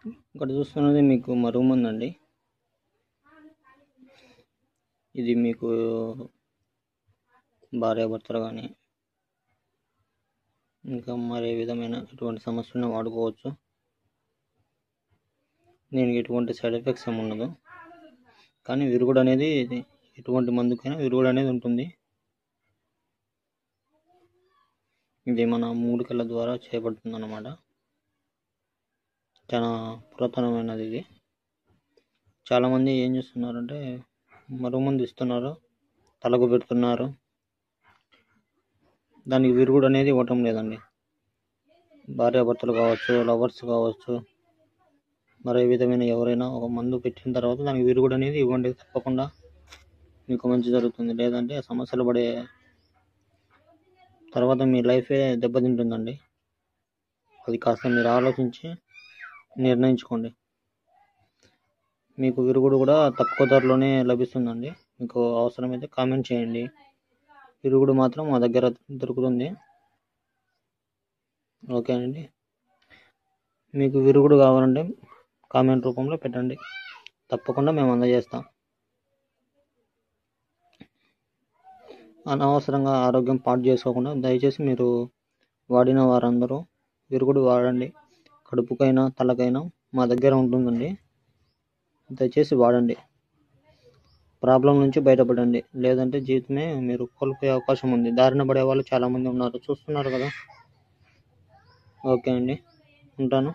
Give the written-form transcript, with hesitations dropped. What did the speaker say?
ఇక్కడ చూస్తున్నది మీకు మా రూమ్ ఉందండి. ఇది మీకు భార్యాభర్తలు కానీ ఇంకా మరే విధమైన ఎటువంటి సమస్యలను వాడుకోవచ్చు. దీనికి ఎటువంటి సైడ్ ఎఫెక్ట్స్ ఏమి ఉండదు. కానీ విరుగుడు అనేది ఎటువంటి మందుకైనా విరుగుడు అనేది ఉంటుంది. ఇది మన మూలికల ద్వారా చేయబడుతుంది అన్నమాట. చాలా పురాతనమైనది ఇది. చాలామంది ఏం చేస్తున్నారంటే మరుగుమందు ఇస్తున్నారు, తలకు పెడుతున్నారు. దానికి విరుగుడు అనేది ఇవ్వటం లేదండి. భార్యాభర్తలు కావచ్చు, లవర్స్ కావచ్చు, మరే విధమైన ఎవరైనా ఒక మందు పెట్టిన తర్వాత దానికి విరుగుడు అనేది ఇవ్వండి. తప్పకుండా మీకు మంచి జరుగుతుంది. లేదంటే సమస్యలు పడే తర్వాత మీ లైఫే దెబ్బతింటుందండి. అది కాస్త మీరు ఆలోచించి నిర్ణయించుకోండి. మీకు విరుగుడు కూడా తక్కువ ధరలోనే లభిస్తుందండి. మీకు అవసరమైతే కామెంట్ చేయండి. విరుగుడు మాత్రం మా దగ్గర దొరుకుతుంది. ఓకే అండి. మీకు విరుగుడు కావాలంటే కామెంట్ రూపంలో పెట్టండి. తప్పకుండా మేము అందజేస్తాం. అనవసరంగా ఆరోగ్యం పాడు చేసుకోకుండా దయచేసి మీరు వాడిన వారందరూ విరుగుడు వాడండి. కడుపుకైనా తలకైనా మా దగ్గర ఉంటుందండి. దయచేసి వాడండి. ప్రాబ్లం నుంచి బయటపడండి. లేదంటే జీవితమే మీరు కోల్పోయే అవకాశం ఉంది. దారిన పడే వాళ్ళు చాలామంది ఉన్నారు, చూస్తున్నారు కదా. ఓకే అండి, ఉంటాను.